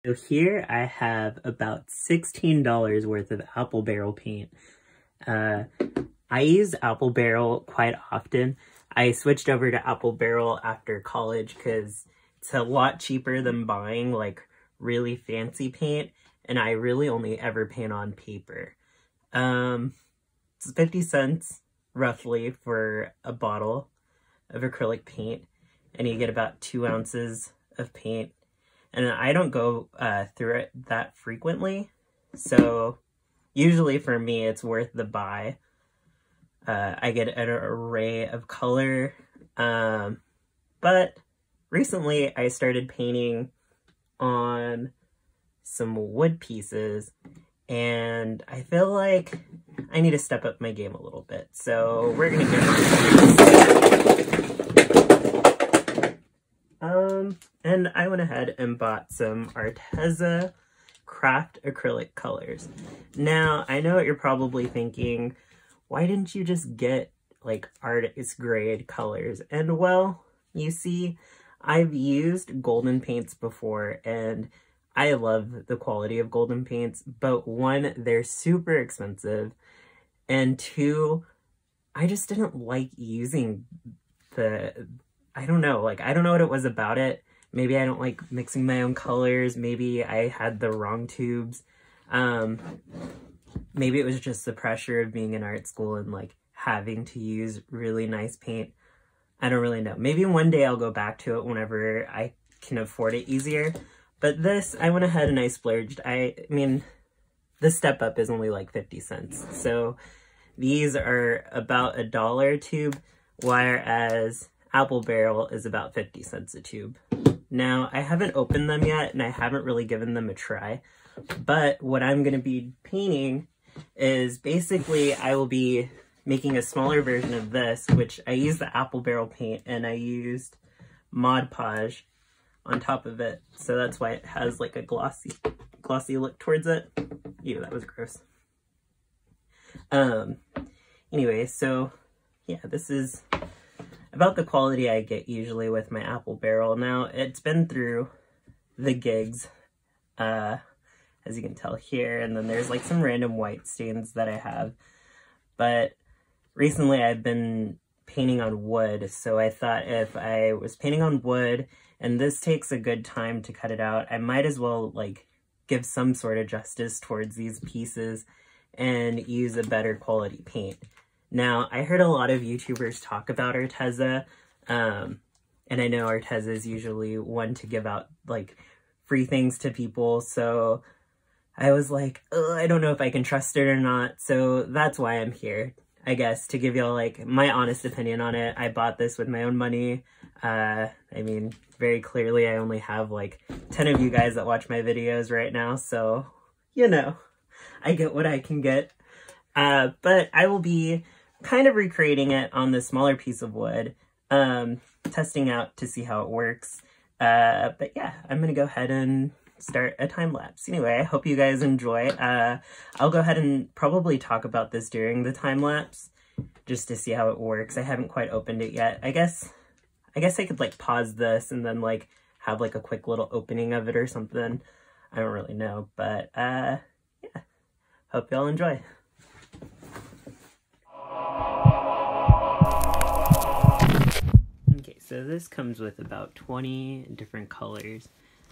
So here I have about $16 worth of apple barrel paint. I use apple barrel quite often. I switched over to apple barrel after college because it's a lot cheaper than buying like really fancy paint, and I really only ever paint on paper. It's 50 cents roughly for a bottle of acrylic paint, and you get about 2 ounces of paint. And I don't go through it that frequently, so usually for me it's worth the buy. I get an array of color, but recently I started painting on some wood pieces, and I feel like I need to step up my game a little bit, so we're gonna get and I went ahead and bought some Arteza craft acrylic colors. Now, I know what you're probably thinking, why didn't you just get like artist grade colors? And well, you see, I've used golden paints before and I love the quality of golden paints, but one, they're super expensive, and two, I just didn't like using I don't know what it was about it. Maybe I don't like mixing my own colors. Maybe I had the wrong tubes. Maybe it was just the pressure of being in art school and like having to use really nice paint. I don't really know. Maybe one day I'll go back to it whenever I can afford it easier. But this, I went ahead and I splurged. I mean, the step up is only like 50 cents. So these are about $1 a tube, whereas apple barrel is about 50 cents a tube. Now, I haven't opened them yet, and I haven't really given them a try, but what I'm going to be painting is basically I will be making a smaller version of this, which I used the apple barrel paint, and I used Mod Podge on top of it, so that's why it has like a glossy look towards it. Ew, that was gross. Anyway, so yeah, this is about the quality I get usually with my apple barrel. Now, it's been through the gigs, as you can tell here, and then there's like some random white stains that I have, but recently I've been painting on wood, so I thought if I was painting on wood and this takes a good time to cut it out, I might as well like give some sort of justice towards these pieces and use a better quality paint. Now, I heard a lot of YouTubers talk about Arteza, and I know Arteza is usually one to give out, like, free things to people, so I was like, I don't know if I can trust it or not, so that's why I'm here, I guess, to give y'all, like, my honest opinion on it. I bought this with my own money. I mean, very clearly I only have, like, 10 of you guys that watch my videos right now, so, you know, I get what I can get. But I will be kind of recreating it on this smaller piece of wood, testing out to see how it works. But yeah, I'm gonna go ahead and start a time lapse. Anyway, I hope you guys enjoy. I'll go ahead and probably talk about this during the time lapse, just to see how it works. I haven't quite opened it yet. I guess I could like pause this and then like have like a quick little opening of it or something. I don't really know, but yeah, hope y'all enjoy. Okay, so this comes with about 20 different colors.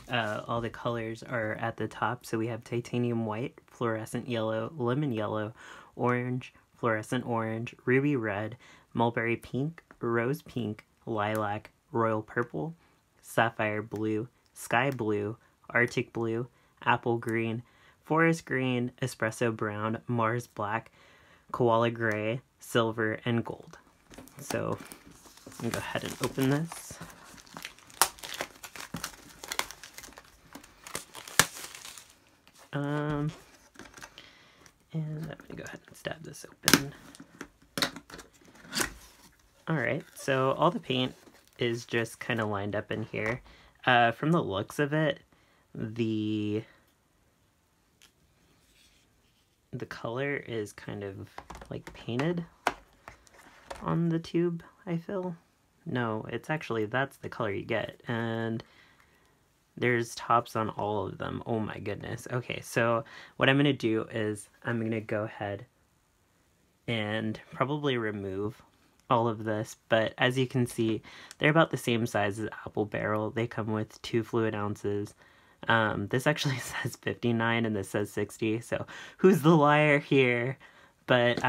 All the colors are at the top, so we have titanium white, fluorescent yellow, lemon yellow, orange, fluorescent orange, ruby red, mulberry pink, rose pink, lilac, royal purple, sapphire blue, sky blue, arctic blue, apple green, forest green, espresso brown, Mars black, koala gray, silver, and gold. So I'm gonna go ahead and open this. And I'm gonna go ahead and stab this open. Alright, so all the paint is just kind of lined up in here. From the looks of it, the color is kind of like painted on the tube, I feel. No, it's actually, that's the color you get. And There's tops on all of them. Oh my goodness. Okay, so what I'm going to do is I'm going to go ahead and probably remove all of this, but as you can see, they're about the same size as apple barrel. They come with 2 fluid ounces. This actually says 59 and this says 60, so who's the liar here? But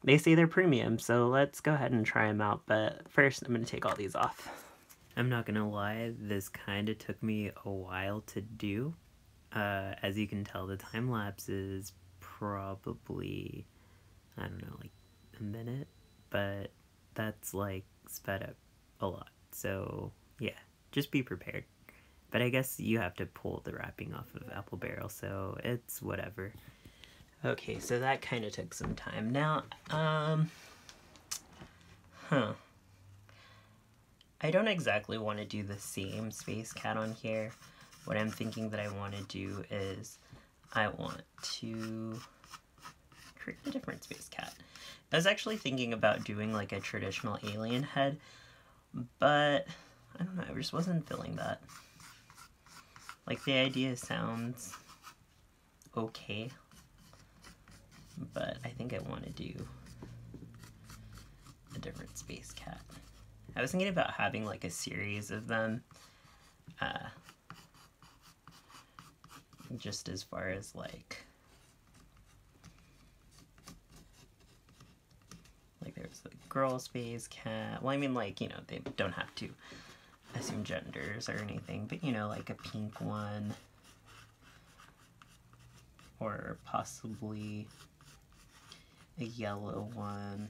they say they're premium, so let's go ahead and try them out. But first, I'm going to take all these off. I'm not gonna lie, this kind of took me a while to do. As you can tell, the time lapse is probably, I don't know, like a minute, but that's like sped up a lot. So yeah, just be prepared. But I guess you have to pull the wrapping off of apple barrel, so it's whatever. Okay, so that kind of took some time. Now, I don't exactly want to do the same space cat on here. What I'm thinking that I want to do is I want to create a different space cat. I was actually thinking about doing like a traditional alien head, but I don't know, I just wasn't feeling that. Like, the idea sounds okay, but I think I want to do a different space cat. I was thinking about having like a series of them, just as far as like there's the girl space cat. Well, I mean, like, you know, they don't have to assume genders or anything, but you know, like a pink one, or possibly a yellow one.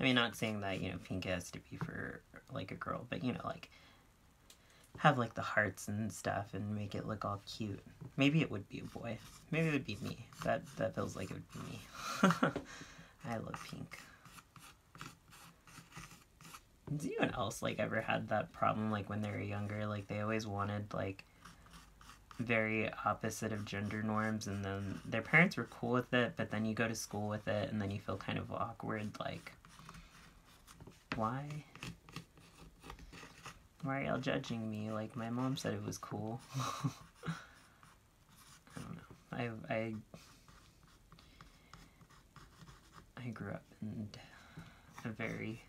I mean, not saying that, you know, pink has to be for, like, a girl, but, you know, like, have, like, the hearts and stuff and make it look all cute. Maybe it would be a boy. Maybe it would be me. That feels like it would be me. I love pink. Has anyone else, like, ever had that problem, like, when they were younger? Like, they always wanted, like, very opposite of gender norms, and then their parents were cool with it, but then you go to school with it, and then you feel kind of awkward, like, why are y'all judging me? Like, my mom said it was cool. I don't know. I grew up in a very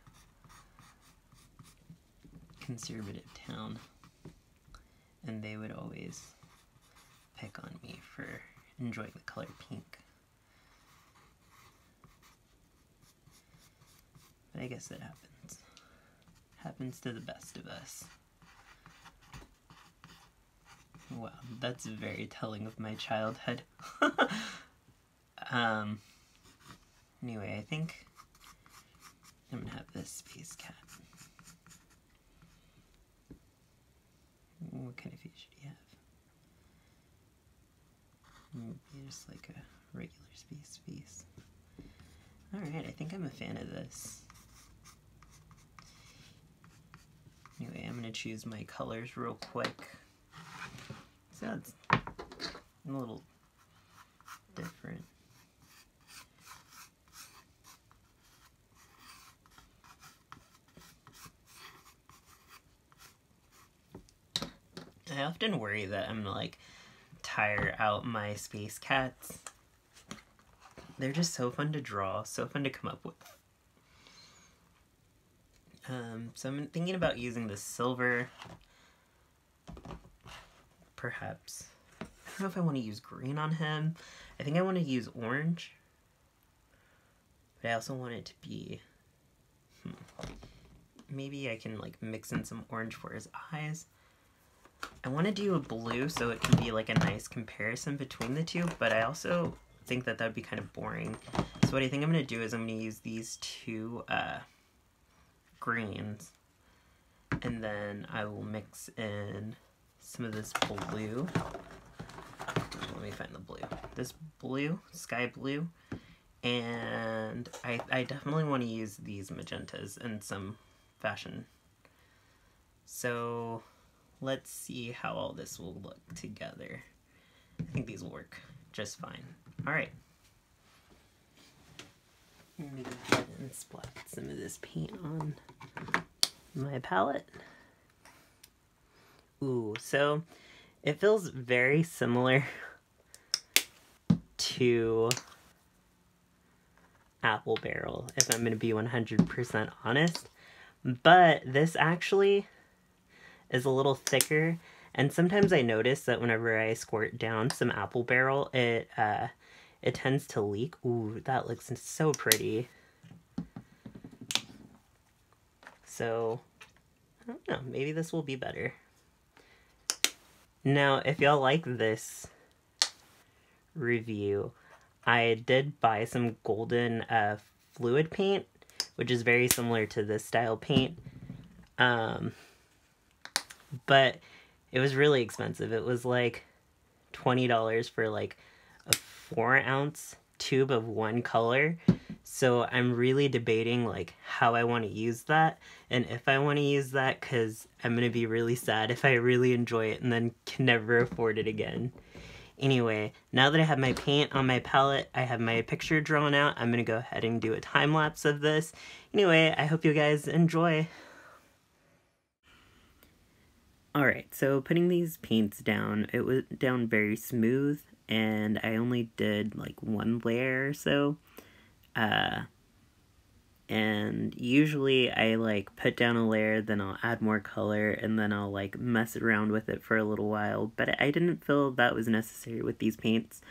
conservative town, and they would always pick on me for enjoying the color pink. But I guess it happens. Happens to the best of us. Wow, that's very telling of my childhood. Anyway, I think I'm gonna have this space cat. What kind of face should you have? Maybe just like a regular space face. Alright, I think I'm a fan of this. Anyway, I'm gonna choose my colors real quick. So it's a little different. I often worry that I'm gonna like tire out my space cats. They're just so fun to draw, so fun to come up with. So I'm thinking about using the silver, perhaps. I don't know if I want to use green on him. I think I want to use orange, but I also want it to be, maybe I can like mix in some orange for his eyes. I want to do a blue so it can be like a nice comparison between the two, but I also think that would be kind of boring. So what I think I'm going to do is I'm going to use these two greens, and then I will mix in some of this blue. Let me find the blue. This blue, sky blue, and I definitely want to use these magentas in some fashion. So let's see how all this will look together. I think these will work just fine. Alright. Let me go ahead and splat some of this paint on my palette. Ooh, so it feels very similar to Apple Barrel, if I'm going to be 100% honest. But this actually is a little thicker, and sometimes I notice that whenever I squirt down some Apple Barrel, it tends to leak. Ooh, that looks so pretty. So, I don't know, maybe this will be better. Now, if y'all like this review, I did buy some golden fluid paint, which is very similar to this style paint. But it was really expensive. It was like $20 for like a 4-ounce tube of one color. So I'm really debating like how I want to use that and if I want to use that, because I'm going to be really sad if I really enjoy it and then can never afford it again. Anyway, now that I have my paint on my palette, I have my picture drawn out, I'm going to go ahead and do a time-lapse of this. Anyway, I hope you guys enjoy. Alright, so putting these paints down, it went down very smooth, and I only did like one layer or so. And usually I like put down a layer, then I'll add more color, and then I'll like mess around with it for a little while, but I didn't feel that was necessary with these paints.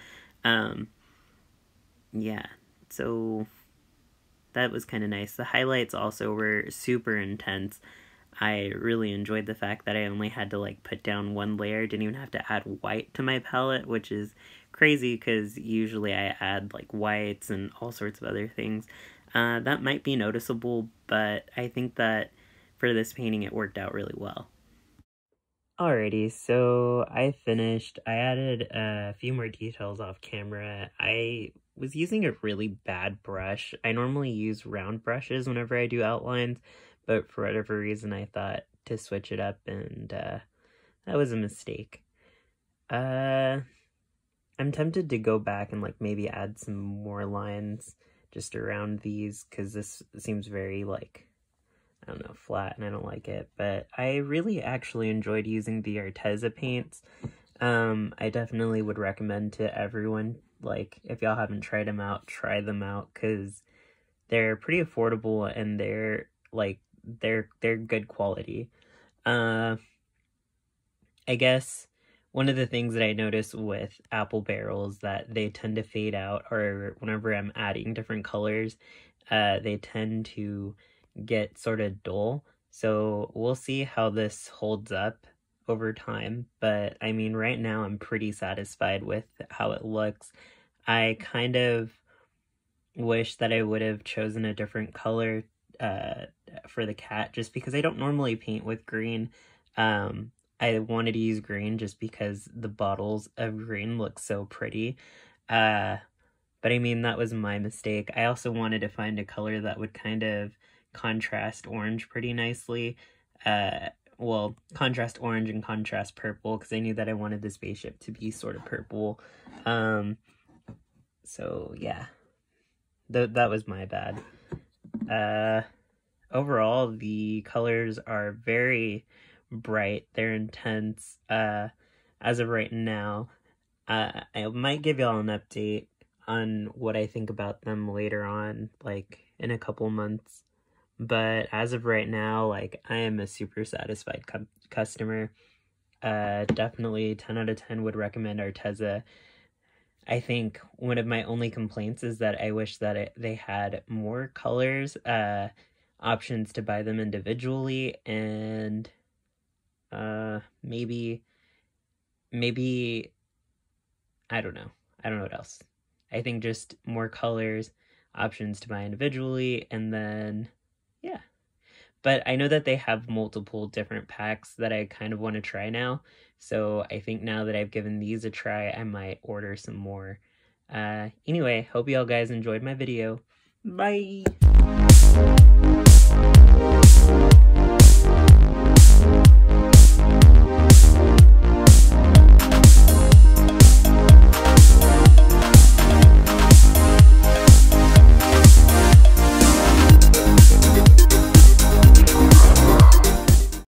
Yeah, so that was kind of nice. The highlights also were super intense. I really enjoyed the fact that I only had to like put down one layer, didn't even have to add white to my palette, which is crazy because usually I add like whites and all sorts of other things. That might be noticeable, but I think that for this painting it worked out really well. Alrighty, so I finished. I added a few more details off camera. I was using a really bad brush. I normally use round brushes whenever I do outlines, but for whatever reason I thought to switch it up, and that was a mistake. I'm tempted to go back and like maybe add some more lines just around these, because this seems very like, I don't know, flat, and I don't like it. But I really actually enjoyed using the Arteza paints. I definitely would recommend to everyone, like, if y'all haven't tried them out, try them out, because they're pretty affordable and they're like, they're good quality. I guess one of the things that I notice with Apple Barrels that they tend to fade out, or whenever I'm adding different colors, they tend to get sort of dull. So we'll see how this holds up over time. But I mean, right now I'm pretty satisfied with how it looks. I kind of wish that I would have chosen a different color for the cat, just because I don't normally paint with green. I wanted to use green just because the bottles of green look so pretty. But I mean, that was my mistake. I also wanted to find a color that would kind of contrast orange pretty nicely. Well, contrast orange and contrast purple, because I knew that I wanted the spaceship to be sort of purple. So yeah, that was my bad. Overall, the colors are very bright, they're intense. As of right now, I might give y'all an update on what I think about them later on, like in a couple months. But as of right now, like, I am a super satisfied customer. Definitely 10 out of 10 would recommend Arteza. I think one of my only complaints is that I wish that they had more colors, options to buy them individually, and maybe I don't know what else. I think just more colors, options to buy individually, and then yeah. But I know that they have multiple different packs that I kind of want to try now, so I think now that I've given these a try, I might order some more. Anyway, hope y'all guys enjoyed my video. Bye!